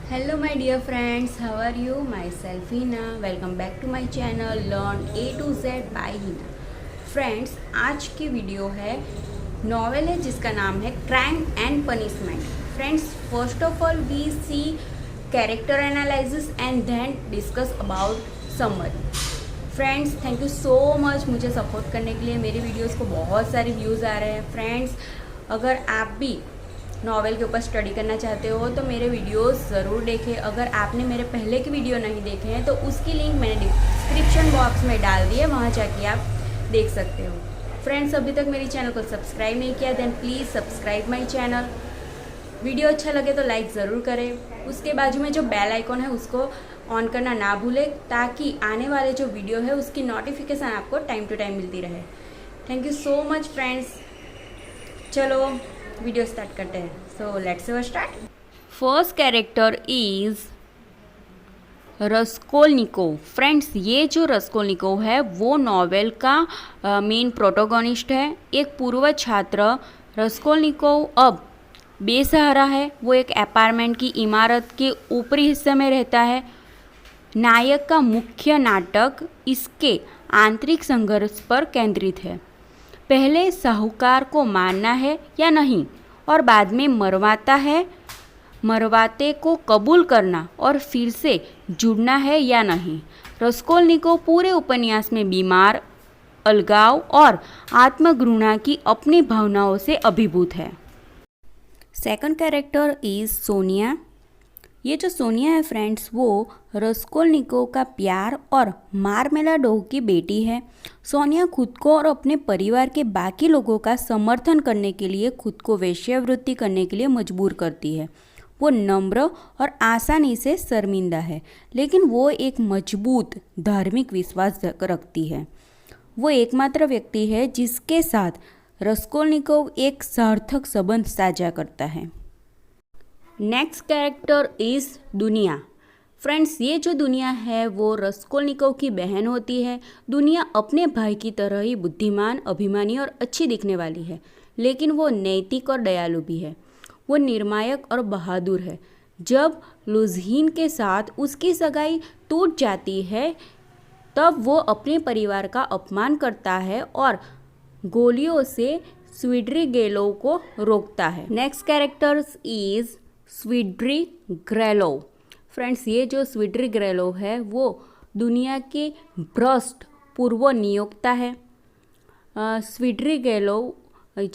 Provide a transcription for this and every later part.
Hello my dear friends, how are you? Myself Hina. Welcome back to my channel Learn A to Z by Hina. Friends, आज की video है novel है जिसका नाम है crime and punishment. Friends, first of all we see character analysis and then discuss about summary. Friends, thank you so much मुझे support करने के लिए. मेरी वीडियोस को बहुत सारे व्यूज़ आ रहे हैं. फ्रेंड्स, अगर आप भी नॉवेल के ऊपर स्टडी करना चाहते हो तो मेरे वीडियोस ज़रूर देखें. अगर आपने मेरे पहले के वीडियो नहीं देखे हैं तो उसकी लिंक मैंने डिस्क्रिप्शन बॉक्स में डाल दी है, वहाँ जाके आप देख सकते हो. फ्रेंड्स, अभी तक मेरी चैनल को सब्सक्राइब नहीं किया then please subscribe my channel. Video अच्छा लगे तो लाइक ज़रूर करें. उसके बाजू में जो बेल आइकॉन है उसको ऑन करना ना भूलें ताकि आने वाले जो वीडियो है उसकी नोटिफिकेशन आपको टाइम टू टाइम मिलती रहे. Thank you so much friends. चलो वीडियो स्टार्ट करते हैं. So let's start. First character is Raskolnikov. Friends, ये जो रस्कोल्निकोव है वो नॉवेल का मेन प्रोटोगोनिस्ट है. एक पूर्व छात्र रस्कोल्निकोव अब बेसहारा है. वो एक अपार्टमेंट की इमारत के ऊपरी हिस्से में रहता है. नायक का मुख्य नाटक इसके आंतरिक संघर्ष पर केंद्रित है. पहले साहूकार को मारना है या नहीं और बाद में मरवाते को कबूल करना और फिर से जुड़ना है या नहीं. रस्कोल्निकोव पूरे उपन्यास में बीमार, अलगाव और आत्मघृणा की अपनी भावनाओं से अभिभूत है. Second character is Sonia. ये जो सोनिया है फ्रेंड्स, वो रस्कोल्निकोव का प्यार और मार्मेलाडोव की बेटी है. सोनिया खुद को और अपने परिवार के बाकी लोगों का समर्थन करने के लिए खुद को वेश्यावृत्ति करने के लिए मजबूर करती है. वो नम्र और आसानी से शर्मिंदा है, लेकिन वो एक मजबूत धार्मिक विश्वास रखती है. वो एकमात्र व्यक्ति है जिसके साथ रस्कोल्निकोव एक सार्थक संबंध साझा करता है. नेक्स्ट कैरेक्टर इज़ दुनिया. फ्रेंड्स, ये जो दुनिया है वो रस्कोल्निकोव की बहन होती है. दुनिया अपने भाई की तरह ही बुद्धिमान, अभिमानी और अच्छी दिखने वाली है, लेकिन वो नैतिक और दयालु भी है. वो निर्णायक और बहादुर है. जब लुझीन के साथ उसकी सगाई टूट जाती है तब वो अपने परिवार का अपमान करता है और गोलियों से स्विड्रिगेलोव को रोकता है. Next character is Svidrigailov. Friends, ये जो स्विड्रिगेलोव है वो दुनिया के भ्रष्ट पूर्व नियोक्ता है. स्विड्रिगेलोव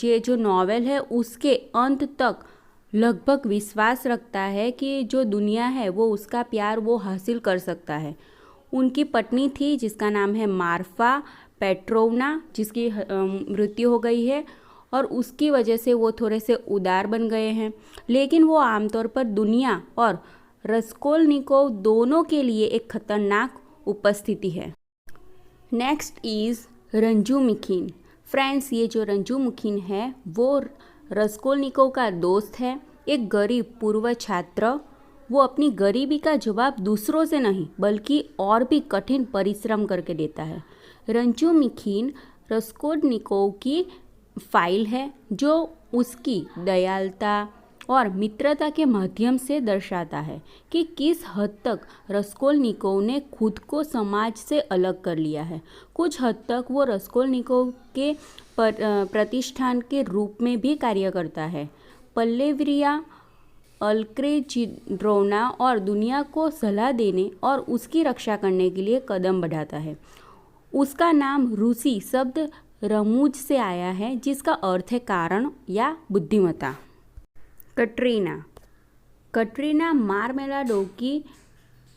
ये जो नॉवेल है उसके अंत तक लगभग विश्वास रखता है कि जो दुनिया है वो उसका प्यार वो हासिल कर सकता है. उनकी पत्नी थी जिसका नाम है मार्फा पेट्रोवना, जिसकी मृत्यु हो गई है और उसकी वजह से वो थोड़े से उदार बन गए हैं. लेकिन वो आमतौर पर दुनिया और रस्कोल्निकोव दोनों के लिए एक खतरनाक उपस्थिति है. Next is रंजुमिखिन. फ्रेंड्स, ये जो रंजुमिखिन है वो रस्कोल्निकोव का दोस्त है. एक गरीब पूर्व छात्र. वो अपनी गरीबी का जवाब दूसरों से नहीं बल्कि और भी कठिन परिश्रम करके देता है. रंजुमिखिन रस्कोल्निकोव की फाइल है जो उसकी दयालुता और मित्रता के माध्यम से दर्शाता है कि किस हद तक रस्कोल्निकोव ने खुद को समाज से अलग कर लिया है. कुछ हद तक वो रस्कोल्निकोव के प्रतिष्ठान के रूप में भी कार्य करता है. पल्लेविया अल्क्रेजिड्रोना और दुनिया को सलाह देने और उसकी रक्षा करने के लिए कदम बढ़ाता है. उसका नाम रूसी शब्द रमूज से आया है जिसका अर्थ है कारण या बुद्धिमत्ता. कटरीना मार्मेलाडोव की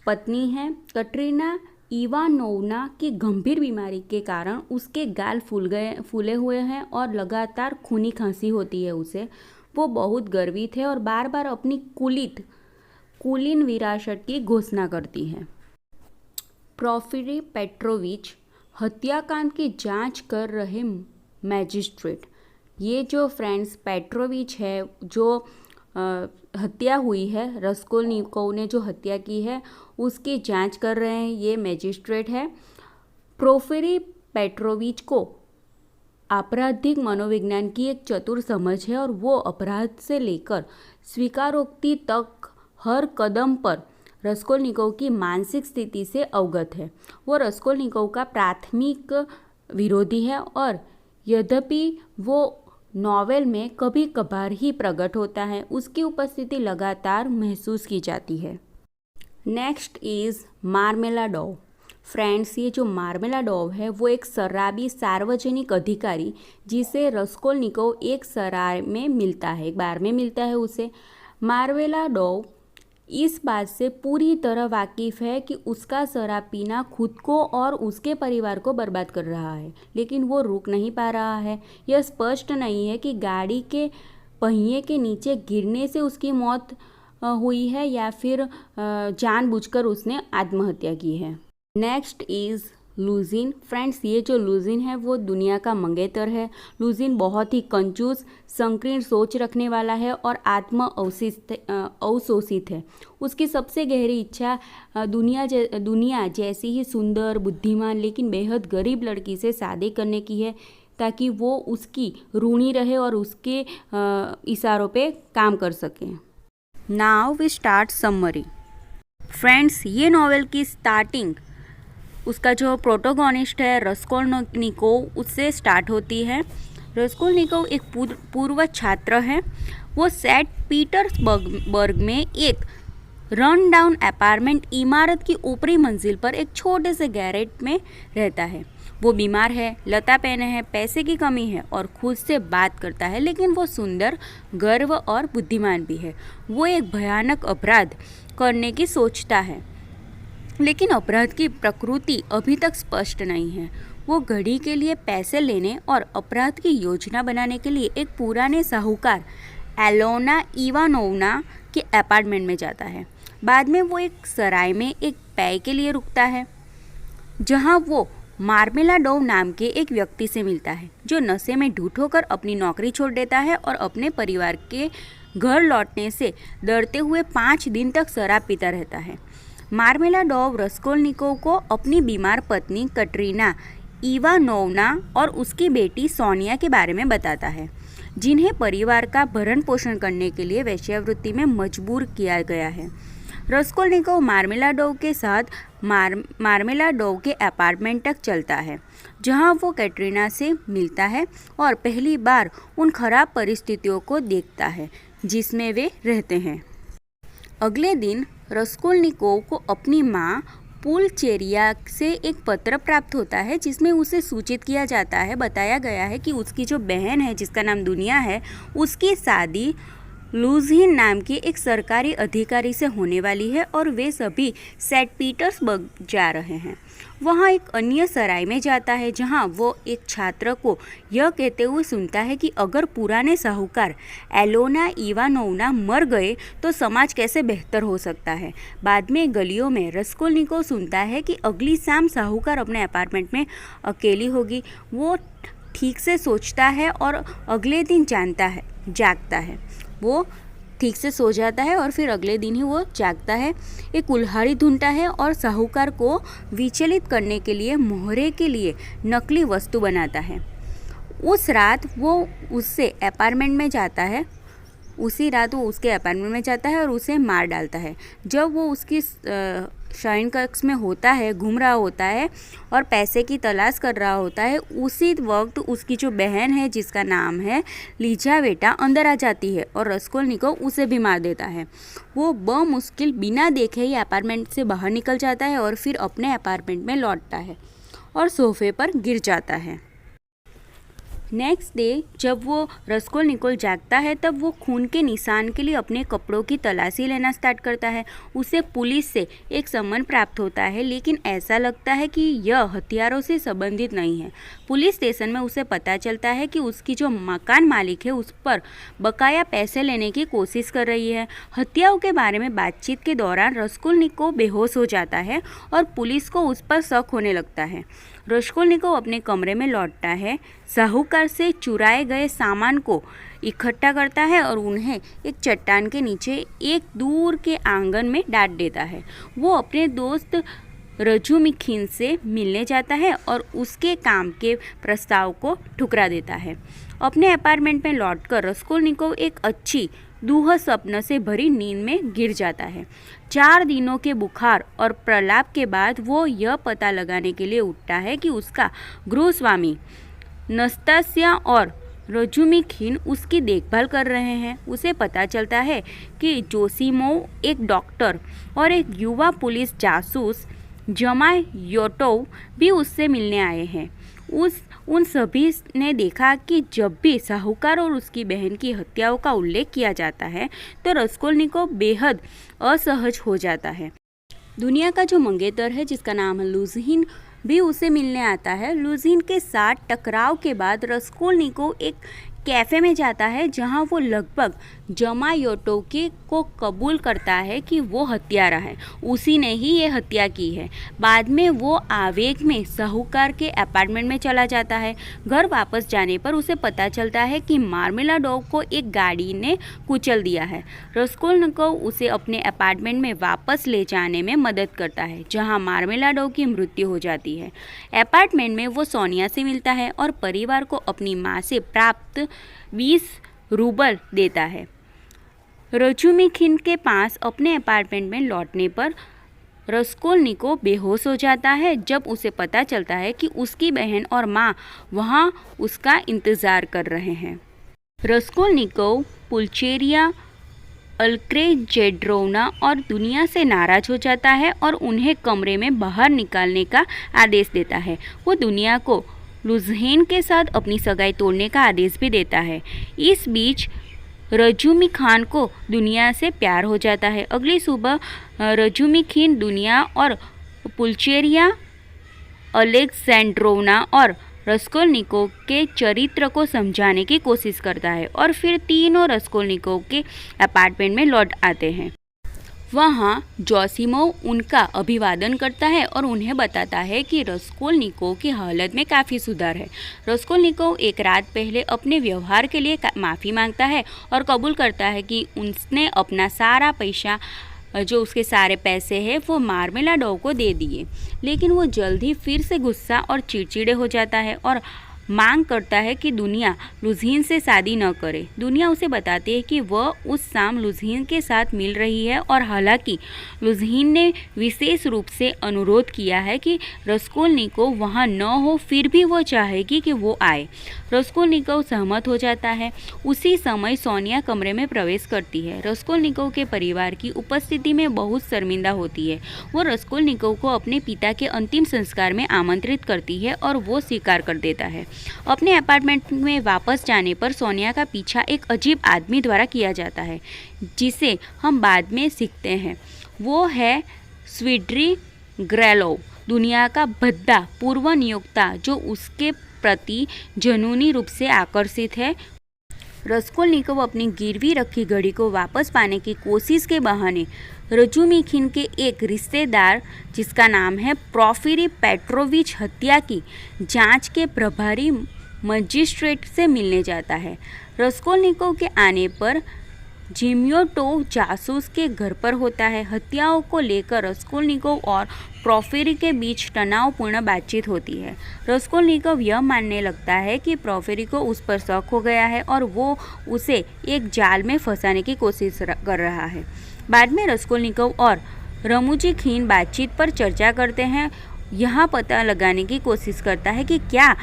पत्नी है. कटरीना इवानोवना की गंभीर बीमारी के कारण उसके गाल फूले हुए हैं और लगातार खूनी खांसी होती है उसे. वो बहुत गर्वित है और बार बार अपनी कुलीन विरासत की घोषणा करती है. प्रोफिरी पेट्रोविच हत्याकांड की जांच कर रहे मैजिस्ट्रेट. ये जो फ्रेंड्स पेट्रोविच है जो हत्या हुई है, रस्कोल्निकोव ने जो हत्या की है उसकी जांच कर रहे हैं ये मैजिस्ट्रेट है. प्रोफिरी पेट्रोविच को आपराधिक मनोविज्ञान की एक चतुर समझ है और वो अपराध से लेकर स्वीकारोक्ति तक हर कदम पर रस्कोल्निकोव की मानसिक स्थिति से अवगत है। वो रस्कोल्निकोव का प्राथमिक विरोधी है और यद्यपि वो नॉवेल में कभी कभार ही प्रकट होता है, उसकी उपस्थिति लगातार महसूस की जाती है। Next is मार्मेलाडोव। फ्रेंड्स, ये जो मार्मेलाडोव है वो एक शराबी सार्वजनिक अधिकारी जिसे रस्कोल्निकोव एक सराय में मिलता है, एक बार में मिलता है उसे। मार्मेलाडोव इस बात से पूरी तरह वाकिफ़ है कि उसका शराब पीना खुद को और उसके परिवार को बर्बाद कर रहा है, लेकिन वो रुक नहीं पा रहा है। यह स्पष्ट नहीं है कि गाड़ी के पहिए के नीचे गिरने से उसकी मौत हुई है या फिर जानबूझकर उसने आत्महत्या की है। Next is Luzhin. फ्रेंड्स, ये जो लुजिन है वो दुनिया का मंगेतर है। लुजिन बहुत ही कंजूस, संकीर्ण सोच रखने वाला है और अवशोषित है। उसकी सबसे गहरी इच्छा दुनिया जैसी ही सुंदर, बुद्धिमान लेकिन बेहद गरीब लड़की से शादी करने की है, ताकि वो उसकी ऋणी रहे और उसके इशारों पे काम कर सके। Now we start summary. Friends, ये नॉवेल की स्टार्टिंग उसका जो प्रोटोगोनिस्ट है रस्कोल्निकोव, उससे स्टार्ट होती है। रस्कोल्निकोव एक पूर्व छात्र है। वो सेंट पीटर्सबर्ग में एक रन डाउन अपार्टमेंट इमारत की ऊपरी मंजिल पर एक छोटे से गैरेज में रहता है। वो बीमार है, लता पहने है, पैसे की कमी है और खुद से बात करता है, लेकिन वो सुंदर, गर्व और बुद्धिमान भी है। वो एक भयानक अपराध करने की सोचता है, लेकिन अपराध की प्रकृति अभी तक स्पष्ट नहीं है। वो घड़ी के लिए पैसे लेने और अपराध की योजना बनाने के लिए एक पुराने साहूकार एलोना इवानोवना के अपार्टमेंट में जाता है। बाद में वो एक सराय में एक पेय के लिए रुकता है, जहां वो मार्मेलाडोव नाम के एक व्यक्ति से मिलता है, जो नशे में धुत होकर अपनी नौकरी छोड़ देता है और अपने परिवार के घर लौटने से डरते हुए 5 दिन तक शराब पीता रहता है। मार्मेलाडोव रस्कोल्निकोव को अपनी बीमार पत्नी कटरीना इवानोवना और उसकी बेटी सोनिया के बारे में बताता है, जिन्हें परिवार का भरण पोषण करने के लिए वेश्यावृत्ति में मजबूर किया गया है। रस्कोल्निकोव मार्मेलाडोव के साथ मार्मेलाडोव के अपार्टमेंट तक चलता है, जहां वो कैटरीना से मिलता है और पहली बार उन खराब परिस्थितियों को देखता है जिसमें वे रहते हैं। अगले दिन रस्कोल्निकोव को अपनी माँ पुलचेरिया से एक पत्र प्राप्त होता है, जिसमें उसे सूचित किया जाता है, बताया गया है कि उसकी जो बहन है जिसका नाम दुनिया है, उसकी शादी लुजिन नाम के एक सरकारी अधिकारी से होने वाली है और वे सभी सेंट पीटर्सबर्ग जा रहे हैं। वहाँ एक अन्य सराय में जाता है, जहाँ वो एक छात्र को यह कहते हुए सुनता है कि अगर पुराने साहूकार एलोना इवानोवना मर गए तो समाज कैसे बेहतर हो सकता है। बाद में गलियों में रस्कोल्निकोव सुनता है कि अगली शाम साहूकार अपने अपार्टमेंट में अकेली होगी। वो ठीक से सोचता है और अगले दिन जागता है। वो ठीक से सो जाता है और फिर अगले दिन ही वो जागता है, एक कुल्हाड़ी ढूंढता है और साहूकार को विचलित करने के लिए मोहरे के लिए नकली वस्तु बनाता है। उस रात वो उसके अपार्टमेंट में जाता है और उसे मार डालता है। जब वो उसकी शयन कक्ष में होता है, घूम रहा होता है और पैसे की तलाश कर रहा होता है, उसी वक्त उसकी जो बहन है जिसका नाम है लिजावेटा अंदर आ जाती है और रस्कोल्निकोव उसे भी मार देता है। वो बमुश्किल बिना देखे ही अपार्टमेंट से बाहर निकल जाता है और फिर अपने अपार्टमेंट में लौटता है और सोफे पर गिर जाता है। नेक्स्ट डे जब वो रस्कोल्निकोव जागता है, तब वो खून के निशान के लिए अपने कपड़ों की तलाशी लेना स्टार्ट करता है। उसे पुलिस से एक सम्मन प्राप्त होता है, लेकिन ऐसा लगता है कि यह हथियारों से संबंधित नहीं है। पुलिस स्टेशन में उसे पता चलता है कि उसकी जो मकान मालिक है उस पर बकाया पैसे लेने की कोशिश कर रही है। हत्याओं के बारे में बातचीत के दौरान रस्कोल्निकोव बेहोश हो जाता है और पुलिस को उस पर शक होने लगता है। रस्कोल्निकोव अपने कमरे में लौटता है, साहूकार से चुराए गए सामान को इकट्ठा करता है और उन्हें एक चट्टान के नीचे एक दूर के आंगन में डाल देता है। वो अपने दोस्त रजुमिखिन से मिलने जाता है और उसके काम के प्रस्ताव को ठुकरा देता है। अपने अपार्टमेंट में लौटकर रस्कोल्निकोव एक अच्छी दूह स्वप्न से भरी नींद में गिर जाता है। 4 दिनों के बुखार और प्रलाप के बाद वो यह पता लगाने के लिए उठता है कि उसका गृहस्वामी नस्तासिया और रजुमिखिन उसकी देखभाल कर रहे हैं। उसे पता चलता है कि जोसीमोव, एक डॉक्टर और एक युवा पुलिस जासूस जमायोटोव भी उससे मिलने आए हैं। उन सभी ने देखा कि जब भी साहूकार और उसकी बहन की हत्याओं का उल्लेख किया जाता है तो रस्कोल्निकोव बेहद असहज हो जाता है। दुनिया का जो मंगेतर है जिसका नाम है लुझनिन भी उसे मिलने आता है। लुझनिन के साथ टकराव के बाद रस्कोल्निकोव एक कैफ़े में जाता है जहां वो लगभग जमायोटोव को कबूल करता है कि वो हत्यारा है, उसी ने ही ये हत्या की है। बाद में वो आवेग में साहूकार के अपार्टमेंट में चला जाता है। घर वापस जाने पर उसे पता चलता है कि मार्मेलाडोव को एक गाड़ी ने कुचल दिया है। रस्कोल्निकोव उसे अपने अपार्टमेंट में वापस ले जाने में मदद करता है जहाँ मार्मेलाडोव की मृत्यु हो जाती है। अपार्टमेंट में वो सोनिया से मिलता है और परिवार को अपनी माँ से प्राप्त 20 रूबल देता है। रजुमिखिन के पास अपने अपार्टमेंट में लौटने पर रस्कोल्निकोव बेहोश हो जाता है जब उसे पता चलता है कि उसकी बहन और माँ वहाँ उसका इंतज़ार कर रहे हैं। रस्कोल्निकोव पुल्चेरिया अल्क्रेजेड्रोवना और दुनिया से नाराज हो जाता है और उन्हें कमरे में बाहर निकालने का आदेश देता है। वो दुनिया को लुझनिन के साथ अपनी सगाई तोड़ने का आदेश भी देता है। इस बीच रजुमिखान को दुनिया से प्यार हो जाता है। अगली सुबह रजुमिखिन दुनिया और पुल्चेरिया अलेक्जेंड्रोवना और रस्कोल्निकोव के चरित्र को समझाने की कोशिश करता है और फिर तीनों रस्कोल्निकोव के अपार्टमेंट में लौट आते हैं। वहाँ जोसीमोव उनका अभिवादन करता है और उन्हें बताता है कि रस्कोल्निकोव की हालत में काफ़ी सुधार है। रस्कोल्निकोव एक रात पहले अपने व्यवहार के लिए माफ़ी मांगता है और कबूल करता है कि उसने अपना सारा पैसा, जो उसके सारे पैसे हैं, वो मार्मेलाडोव को दे दिए। लेकिन वो जल्द ही फिर से गुस्सा और चिड़चिड़े हो जाता है और मांग करता है कि दुनिया लुझनिन से शादी न करे। दुनिया उसे बताती है कि वह उस शाम लुझनिन के साथ मिल रही है और हालांकि लुझनिन ने विशेष रूप से अनुरोध किया है कि रस्कोल्निकोव वहाँ न हो, फिर भी वो चाहेगी कि वो आए। रस्कोल्निकोव सहमत हो जाता है। उसी समय सोनिया कमरे में प्रवेश करती है। रस्कोल्निकोव के परिवार की उपस्थिति में बहुत शर्मिंदा होती है। वो रस्कोल्निकोव को अपने पिता के अंतिम संस्कार में आमंत्रित करती है और वो स्वीकार कर देता है। अपने अपार्टमेंट में वापस जाने पर सोनिया का पीछा एक अजीब आदमी द्वारा किया जाता है जिसे हम बाद में सीखते हैं। वो है स्विड्री ग्रेलोव, दुनिया का भद्दा पूर्व नियोक्ता जो उसके प्रति जुनूनी रूप से आकर्षित है। रस्कोल्निकोव अपनी गिरवी रखी घड़ी को वापस पाने की कोशिश के बहाने रजुमिखिन के एक रिश्तेदार जिसका नाम है प्रोफिरी पेट्रोविच हत्या की जांच के प्रभारी मजिस्ट्रेट से मिलने जाता है। रस्कोल्निकोव के आने पर जिम्योटोव जासूस के घर पर होता है। हत्याओं को लेकर रस्कोल्निकोव और प्रोफेरी के बीच तनावपूर्ण बातचीत होती है। रस्कोल्निकोव यह मानने लगता है कि प्रोफेरी को उस पर शक हो गया है और वो उसे एक जाल में फंसाने की कोशिश कर रहा है। बाद में रस्कोल्निकोव और रजुमिखिन बातचीत पर चर्चा करते हैं। यहाँ पता लगाने की कोशिश करता है कि क्या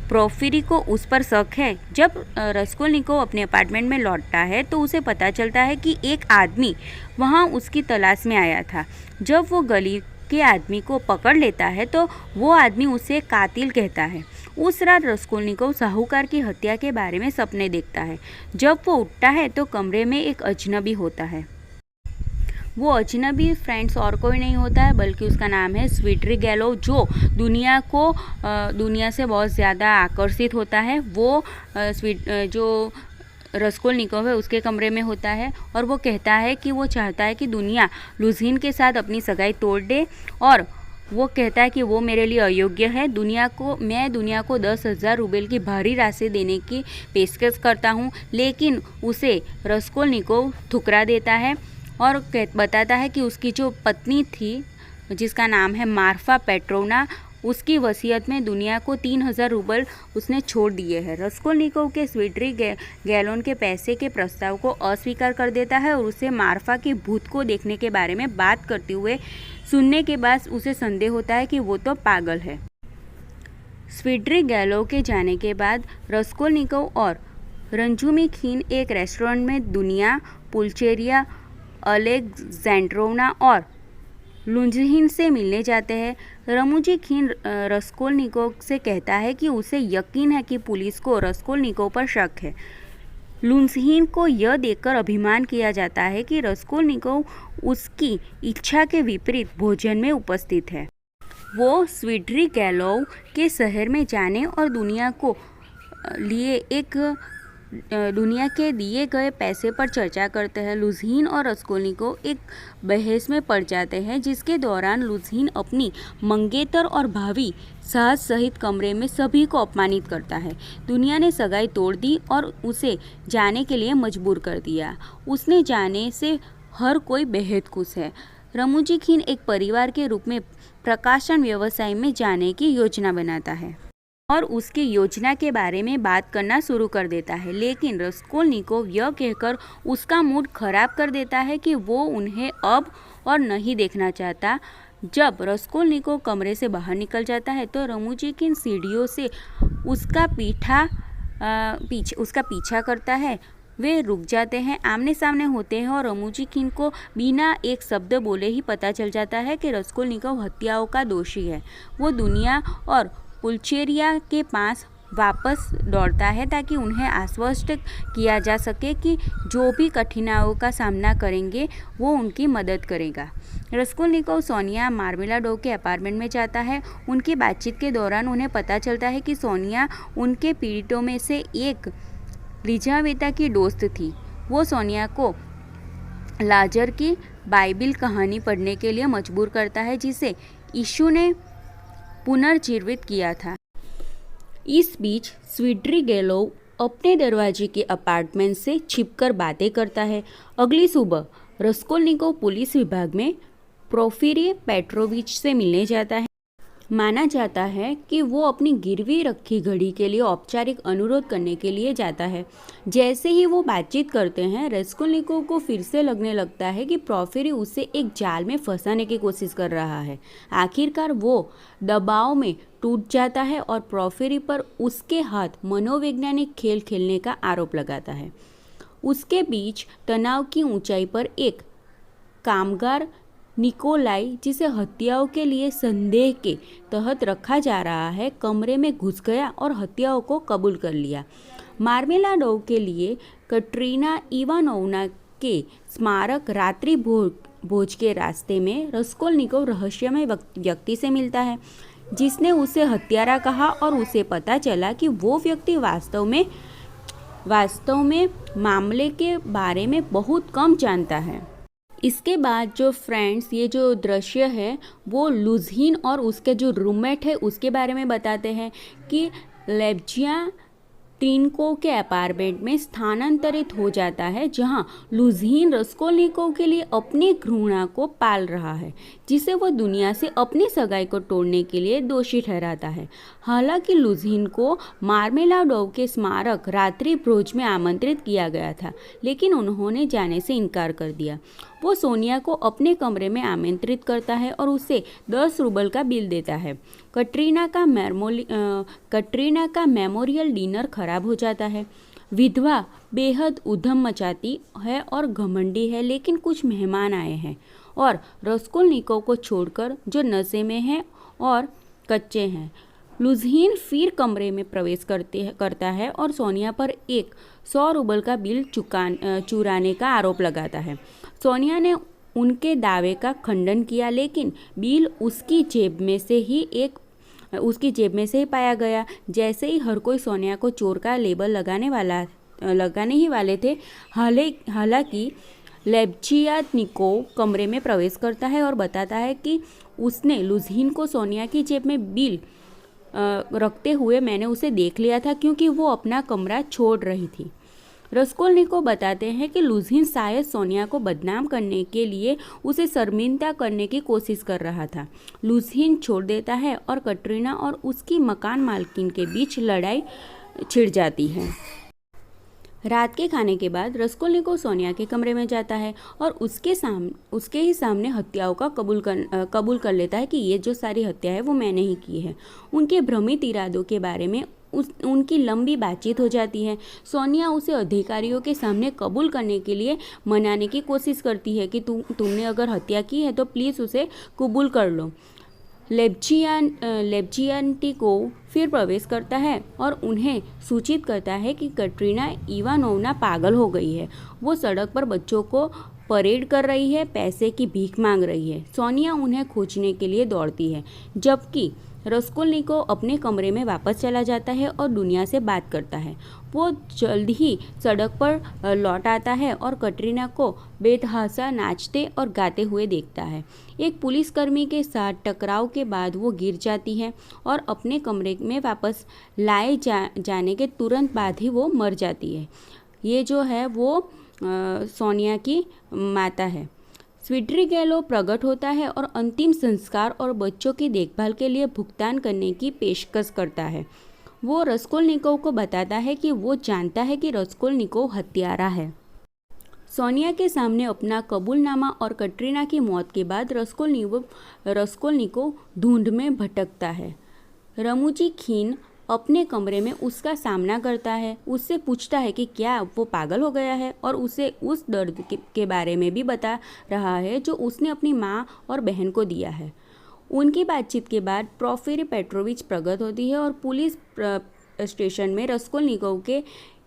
प्रोफेरी को उस पर शक है। जब रस्कोल्निकोव अपने अपार्टमेंट में लौटता है तो उसे पता चलता है कि एक आदमी वहाँ उसकी तलाश में आया था। जब वो गली के आदमी को पकड़ लेता है तो वो आदमी उसे कातिल कहता है। उस रात रस्कोल्निकोव साहूकार की हत्या के बारे में सपने देखता है। जब वो उठता है तो कमरे में एक अजनबी होता है। वो अजनबी फ्रेंड्स और कोई नहीं होता है बल्कि उसका नाम है स्विड्री ग्रेलोव, जो दुनिया से बहुत ज़्यादा आकर्षित होता है। वो जो रस्कोल्निकोव है उसके कमरे में होता है और वो कहता है कि वो चाहता है कि दुनिया लुझनिन के साथ अपनी सगाई तोड़ दे और वो कहता है कि वो मेरे लिए अयोग्य है। मैं दुनिया को 10,000 रूबल की भारी राशि देने की पेशकश करता हूँ, लेकिन उसे रस्कोल्निकोव ठुकरा देता है और बताता है कि उसकी जो पत्नी थी जिसका नाम है मार्फा पेट्रोवना, उसकी वसीयत में दुनिया को 3000 रूबल उसने छोड़ दिए हैं। रस्कोल्निकोव के स्वीड्री गैलोन के पैसे के प्रस्ताव को अस्वीकार कर देता है और उसे मार्फा के भूत को देखने के बारे में बात करते हुए सुनने के बाद उसे संदेह होता है कि वो तो पागल है। स्वीड्री गैलोव के जाने के बाद रस्कोल्निकोव और रंजुमिखिन एक रेस्टोरेंट में दुनिया, पुल्चेरिया, अलेक्जेंड्रोवना और लुंजहिन से मिलने जाते हैं। रमुजिखिन रस्कोल्निकोव से कहता है कि उसे यकीन है कि पुलिस को रस्कोल्निकोव पर शक है। लुंजहिन को यह देखकर अभिमान किया जाता है कि रस्कोल्निकोव उसकी इच्छा के विपरीत भोजन में उपस्थित है। वो स्वीड्री गैलोव के शहर में जाने और दुनिया के दिए गए पैसे पर चर्चा करते हैं। लुंजहिन और रस्कोल्निकोव एक बहस में पड़ जाते हैं, जिसके दौरान लुंजहिन अपनी मंगेतर और भावी सास सहित कमरे में सभी को अपमानित करता है। दुनिया ने सगाई तोड़ दी और उसे जाने के लिए मजबूर कर दिया। उसने जाने से हर कोई बेहद खुश है। रमुजिखिन एक परिवार के रूप में प्रकाशन व्यवसाय में जाने की योजना बनाता है और उसकी योजना के बारे में बात करना शुरू कर देता है, लेकिन रस्कोल्निकोव यह कहकर उसका मूड खराब कर देता है कि वो उन्हें अब और नहीं देखना चाहता। जब रस्कोल्निकोव कमरे से बाहर निकल जाता है तो रमुजिखिन सीढ़ियों से उसका पीछा करता है। वे रुक जाते हैं, आमने सामने होते हैं और रमुजिखिन को बिना एक शब्द बोले ही पता चल जाता है कि रस्कोल्निकोव हत्याओं का दोषी है। वो दुनिया और पुल्चेरिया के पास वापस दौड़ता है ताकि उन्हें आश्वस्त किया जा सके कि जो भी कठिनाइयों का सामना करेंगे वो उनकी मदद करेगा। रस्कोल्निकोव सोनिया मार्मेलाडोव के अपार्टमेंट में जाता है। उनकी बातचीत के दौरान उन्हें पता चलता है कि सोनिया उनके पीड़ितों में से एक लिजावेता की दोस्त थी। वो सोनिया को लाजर की बाइबिल कहानी पढ़ने के लिए मजबूर करता है, जिसे यीशु ने पुनर्जीवित किया था। इस बीच स्वीड्री गैलोव अपने दरवाजे के अपार्टमेंट से छिपकर बातें करता है। अगली सुबह रस्कोल्निकोव पुलिस विभाग में प्रोफिरी पेट्रोविच से मिलने जाता है। माना जाता है कि वो अपनी गिरवी रखी घड़ी के लिए औपचारिक अनुरोध करने के लिए जाता है। जैसे ही वो बातचीत करते हैं, रस्कोल्निकोव को फिर से लगने लगता है कि प्रोफिरी उसे एक जाल में फंसाने की कोशिश कर रहा है। आखिरकार वो दबाव में टूट जाता है और प्रोफिरी पर उसके हाथ मनोवैज्ञानिक खेल खेलने का आरोप लगाता है। उसके बीच तनाव की ऊंचाई पर एक कामगार निकोलाई, जिसे हत्याओं के लिए संदेह के तहत रखा जा रहा है, कमरे में घुस गया और हत्याओं को कबूल कर लिया। मार्मेलाडोव के लिए कटरीना इवानोवना के स्मारक रात्रि भोज के रास्ते में रस्कोल्निकोव रहस्यमय व्यक्ति से मिलता है, जिसने उसे हत्यारा कहा और उसे पता चला कि वो व्यक्ति वास्तव में मामले के बारे में बहुत कम जानता है। इसके बाद जो फ्रेंड्स ये जो दृश्य है वो लुंजहिन और उसके जो रूममेट है उसके बारे में बताते हैं कि लेब्जिया ट्रिनको के अपार्टमेंट में स्थानांतरित हो जाता है, जहां लुंजहिन रस्कोल्निकोव के लिए अपनी घृणा को पाल रहा है, जिसे वह दुनिया से अपनी सगाई को तोड़ने के लिए दोषी ठहराता है। हालांकि लुंजहिन को मार्मेलाडोव के स्मारक रात्रि भोज में आमंत्रित किया गया था, लेकिन उन्होंने जाने से इनकार कर दिया। वो सोनिया को अपने कमरे में आमंत्रित करता है और उसे 10 रूबल का बिल देता है। कटरीना का मेमोरियल डिनर खराब हो जाता है। विधवा बेहद उधम मचाती है और घमंडी है, लेकिन कुछ मेहमान आए हैं और रस्कोल्निकोव को छोड़कर जो नशे में हैं और कच्चे हैं। लुंजहिन फिर कमरे में प्रवेश करता है और सोनिया पर एक 100 रूबल का बिल चुराने का आरोप लगाता है। सोनिया ने उनके दावे का खंडन किया, लेकिन बिल उसकी जेब में से ही पाया गया। जैसे ही हर कोई सोनिया को चोर का लेबल लगाने ही वाले थे, हालांकि लेब्जियानिकोव कमरे में प्रवेश करता है और बताता है कि उसने लुंजहिन को सोनिया की जेब में बिल रखते हुए मैंने उसे देख लिया था, क्योंकि वो अपना कमरा छोड़ रही थी। रस्कोल्निकोव बताते हैं कि लुझनिक शायद सोनिया को बदनाम करने के लिए उसे शर्मिंदा करने की कोशिश कर रहा था। लुझनिक छोड़ देता है और कटरीना और उसकी मकान मालकिन के बीच लड़ाई छिड़ जाती है। रात के खाने के बाद रस्कोल्निकोव सोनिया के कमरे में जाता है और उसके ही सामने हत्याओं का कबूल कर लेता है कि ये जो सारी हत्या है वो मैंने ही की है। उनके भ्रमित इरादों के बारे में उनकी लंबी बातचीत हो जाती है। सोनिया उसे अधिकारियों के सामने कबूल करने के लिए मनाने की कोशिश करती है कि तुमने अगर हत्या की है तो प्लीज़ उसे कबूल कर लो। लेब्जियान्टिकोव फिर प्रवेश करता है और उन्हें सूचित करता है कि कटरीना इवानोव्ना पागल हो गई है। वो सड़क पर बच्चों को परेड कर रही है, पैसे की भीख मांग रही है। सोनिया उन्हें खोजने के लिए दौड़ती है, जबकि रस्कोल्निकोव अपने कमरे में वापस चला जाता है और दुनिया से बात करता है। वो जल्द ही सड़क पर लौट आता है और कटरीना को बेतहाशा नाचते और गाते हुए देखता है। एक पुलिसकर्मी के साथ टकराव के बाद वो गिर जाती है और अपने कमरे में वापस लाए जाने के तुरंत बाद ही वो मर जाती है। ये जो है वो सोनिया की माता है। स्विड्रिगेलो प्रकट होता है और अंतिम संस्कार और बच्चों की देखभाल के लिए भुगतान करने की पेशकश करता है। वो रस्कोल्निकोव को बताता है कि वो जानता है कि रस्कोल्निकोव हत्यारा है। सोनिया के सामने अपना कबूलनामा और कटरीना की मौत के बाद रस्कोल्निकोव धुंध में भटकता है। रमुजिखिन अपने कमरे में उसका सामना करता है, उससे पूछता है कि क्या वो पागल हो गया है और उसे उस दर्द के बारे में भी बता रहा है जो उसने अपनी माँ और बहन को दिया है। उनकी बातचीत के बाद प्रोफेरी पेट्रोविच प्रकट होती है और पुलिस स्टेशन में रस्कोल्निकोव के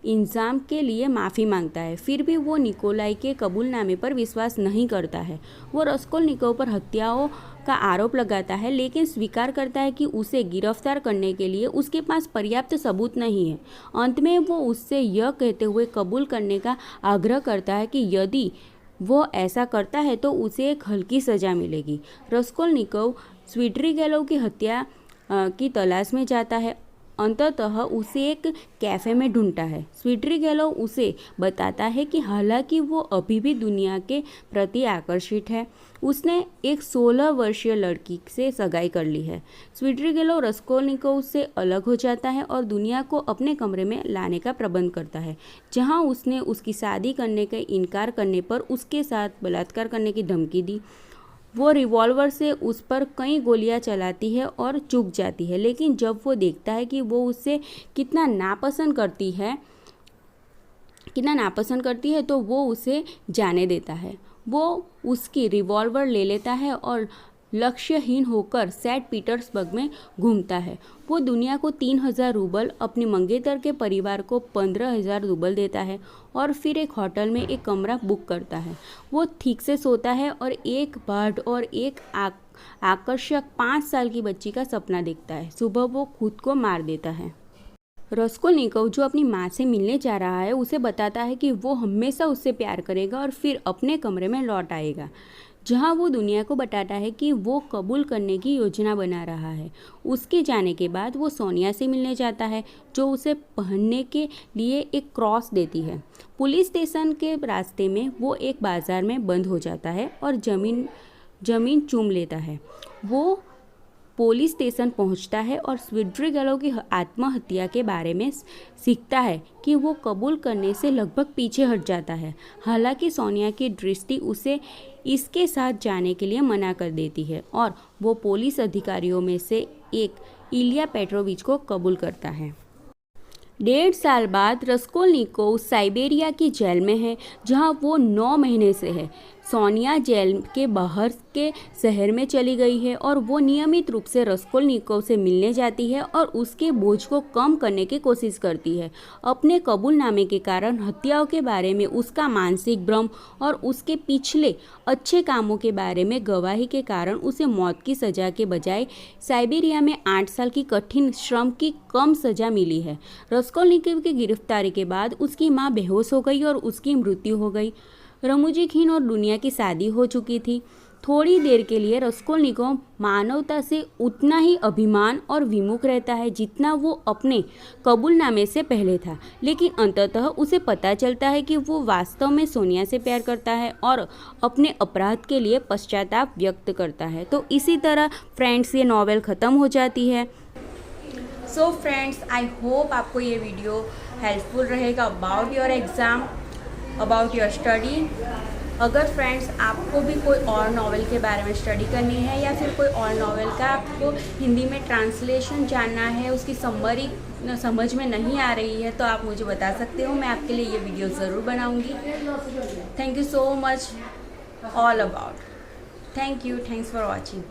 इंजाम के लिए माफ़ी मांगता है। फिर भी वो निकोलाई के कबूलनामे पर विश्वास नहीं करता है। वो रस्कोल्निकोव पर हत्याओं का आरोप लगाता है, लेकिन स्वीकार करता है कि उसे गिरफ्तार करने के लिए उसके पास पर्याप्त सबूत नहीं है। अंत में वो उससे यह कहते हुए कबूल करने का आग्रह करता है कि यदि वो ऐसा करता है तो उसे एक हल्की सज़ा मिलेगी। रस्कोल्निकोव स्विड्रिगेलोव की हत्या की तलाश में जाता है। अंततः उसे एक कैफ़े में ढूंढता है। स्विड्रिगेलोव उसे बताता है कि हालांकि वो अभी भी दुनिया के प्रति आकर्षित है, उसने एक 16 वर्षीय लड़की से सगाई कर ली है। स्विड्रिगेलोव रस्कोल्निकोव से अलग हो जाता है और दुनिया को अपने कमरे में लाने का प्रबंध करता है, जहां उसने उसकी शादी करने का इनकार करने पर उसके साथ बलात्कार करने की धमकी दी। वो रिवॉल्वर से उस पर कई गोलियां चलाती है और चूक जाती है, लेकिन जब वो देखता है कि वो उससे कितना नापसंद करती है तो वो उसे जाने देता है। वो उसकी रिवॉल्वर ले लेता है और लक्ष्यहीन होकर सेंट पीटर्सबर्ग में घूमता है। वो दुनिया को 3000 रूबल, अपनी मंगेतर के परिवार को 15,000 रूबल देता है और फिर एक होटल में एक कमरा बुक करता है। वो ठीक से सोता है और एक बर्ड और एक आकर्षक 5 साल की बच्ची का सपना देखता है। सुबह वो खुद को मार देता है। रस्कोल्निकोव जो अपनी माँ से मिलने जा रहा है उसे बताता है कि वो हमेशा उससे प्यार करेगा और फिर अपने कमरे में लौट आएगा, जहां वो दुनिया को बताता है कि वो कबूल करने की योजना बना रहा है। उसके जाने के बाद वो सोनिया से मिलने जाता है, जो उसे पहनने के लिए एक क्रॉस देती है। पुलिस स्टेशन के रास्ते में वो एक बाजार में बंद हो जाता है और जमीन चूम लेता है। वो पुलिस स्टेशन पहुंचता है और स्विड्रिगेलोव की आत्महत्या के बारे में सीखता है कि वो कबूल करने से लगभग पीछे हट जाता है। हालांकि सोनिया की दृष्टि उसे इसके साथ जाने के लिए मना कर देती है और वो पुलिस अधिकारियों में से एक इलिया पेट्रोविच को कबूल करता है। 1.5 साल बाद रस्कोल्निकोव साइबेरिया की जेल में है, जहां वो 9 महीने से है। सोनिया जेल के बाहर के शहर में चली गई है और वो नियमित रूप से रस्कोल्निकोव से मिलने जाती है और उसके बोझ को कम करने की कोशिश करती है। अपने कबूलनामे के कारण हत्याओं के बारे में उसका मानसिक भ्रम और उसके पिछले अच्छे कामों के बारे में गवाही के कारण उसे मौत की सज़ा के बजाय साइबेरिया में 8 साल की कठिन श्रम की कम सज़ा मिली है। रस्कोल्निकोव की गिरफ्तारी के बाद उसकी माँ बेहोश हो गई और उसकी मृत्यु हो गई। रमुजिखिन और दुनिया की शादी हो चुकी थी। थोड़ी देर के लिए रस्कोल्निकोव मानवता से उतना ही अभिमान और विमुख रहता है जितना वो अपने कबूलनामे से पहले था, लेकिन अंततः उसे पता चलता है कि वो वास्तव में सोनिया से प्यार करता है और अपने अपराध के लिए पश्चाताप व्यक्त करता है। तो इसी तरह फ्रेंड्स ये नॉवेल ख़त्म हो जाती है। सो फ्रेंड्स, आई होप आपको ये वीडियो हेल्पफुल रहेगा about your exam, about your study. अगर फ्रेंड्स आपको भी कोई और नॉवेल के बारे में स्टडी करनी है या फिर कोई और नॉवेल का आपको हिंदी में ट्रांसलेशन जानना है, उसकी समरी समझ में नहीं आ रही है, तो आप मुझे बता सकते हो, मैं आपके लिए ये वीडियो ज़रूर बनाऊंगी। Thank you so much all about. Thank you, thanks for watching.